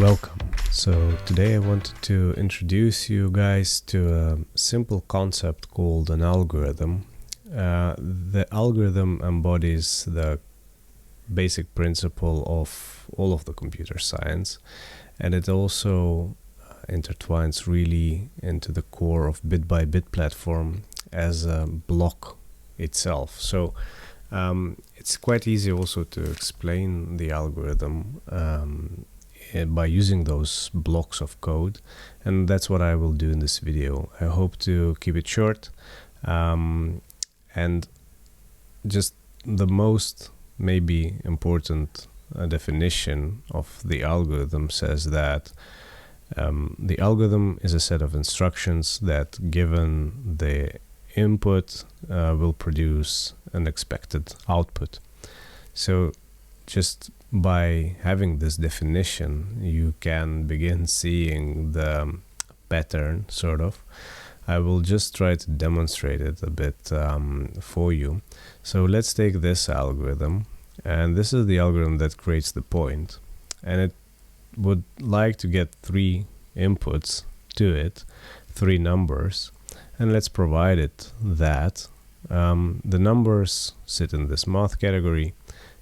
Welcome. So today I wanted to introduce you guys to a simple concept called an algorithm. The algorithm embodies the basic principle of all of the computer science, and it also intertwines really into the core of BitByBit platform as a block itself. So it's quite easy also to explain the algorithm by using those blocks of code, and that's what I will do in this video. I hope to keep it short, and just the most maybe important definition of the algorithm says that the algorithm is a set of instructions that, given the input, will produce an expected output. So just by having this definition, you can begin seeing the pattern, sort of. I will just try to demonstrate it a bit for you. So let's take this algorithm, and this is the algorithm that creates the point, and it would like to get 3 inputs to it, 3 numbers, and let's provide it that. The numbers sit in this math category,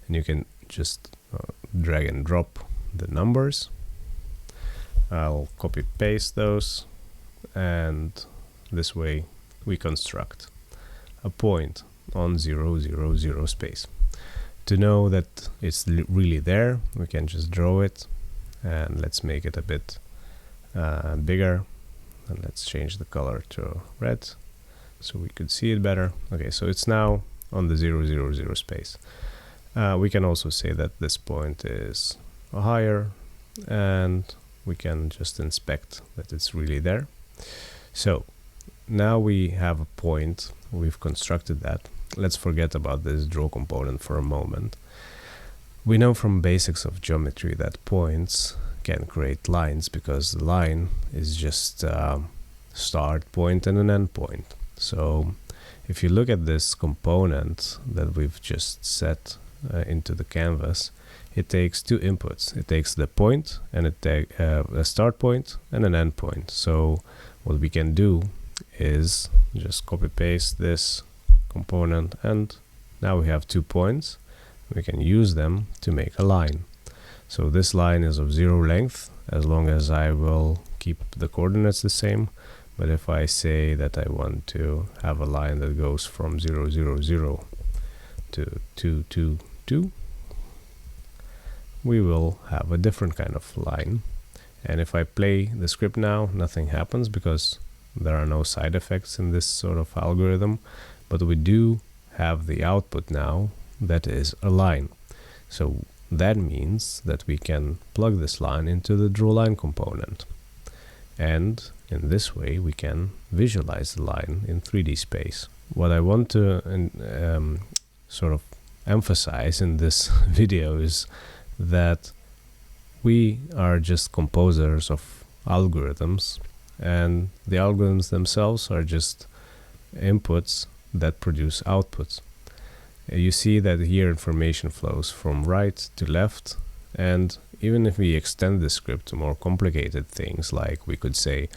and you can just drag and drop the numbers. I'll copy paste those, and this way we construct a point on 0, 0, 0 space. To know that it's really there, we can just draw it, and let's make it a bit bigger, and let's change the color to red so we could see it better. Okay, so it's now on the 0, 0, 0 space. We can also say that this point is higher, and we can just inspect that it's really there. So now we have a point, we've constructed that. Let's forget about this draw component for a moment. We know from basics of geometry that points can create lines, because the line is just a start point and an end point. So if you look at this component that we've just set into the canvas, it takes 2 inputs. It takes the point, and it takes a start point and an end point. So what we can do is just copy paste this component, and now we have 2 points. We can use them to make a line. So this line is of 0 length, as long as I will keep the coordinates the same. But if I say that I want to have a line that goes from 0, 0, 0 to 2, 2, 2, we will have a different kind of line. And if I play the script now, nothing happens because there are no side effects in this sort of algorithm, but we do have the output now that is a line. So that means that we can plug this line into the drawLine component, and in this way we can visualize the line in 3D space. What I want to sort of emphasize in this video is that we are just composers of algorithms, and the algorithms themselves are just inputs that produce outputs. You see that here information flows from right to left, and even if we extend the script to more complicated things, like we could say,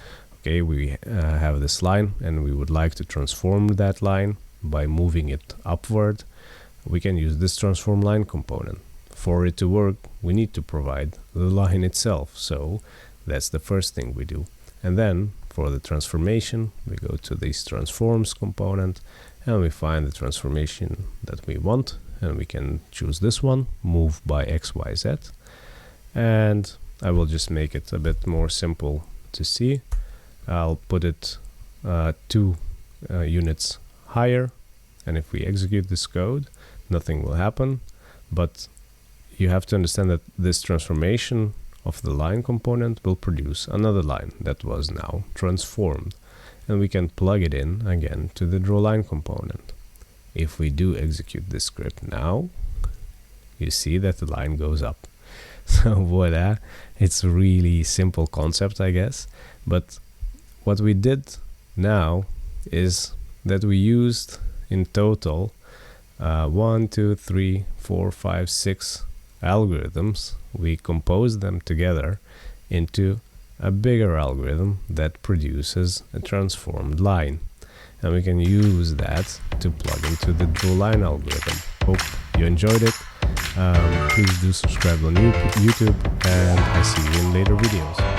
okay, we have this line and we would like to transform that line by moving it upward, we can use this transform line component. For it to work, we need to provide the line itself, so that's the first thing we do. And then for the transformation, we go to this transforms component, and we find the transformation that we want, and we can choose this one, move by X, Y, Z. And I will just make it a bit more simple to see. I'll put it 2 units higher, and if we execute this code, nothing will happen. But you have to understand that this transformation of the line component will produce another line that was now transformed, and we can plug it in again to the drawLine component. If we do execute this script now, you see that the line goes up. So voila, it's a really simple concept, I guess. But what we did now is that we used in total 1, 2, 3, 4, 5, 6 algorithms. We composed them together into a bigger algorithm that produces a transformed line. And we can use that to plug into the draw line algorithm. Hope you enjoyed it. Please do subscribe on YouTube, and I see you in later videos.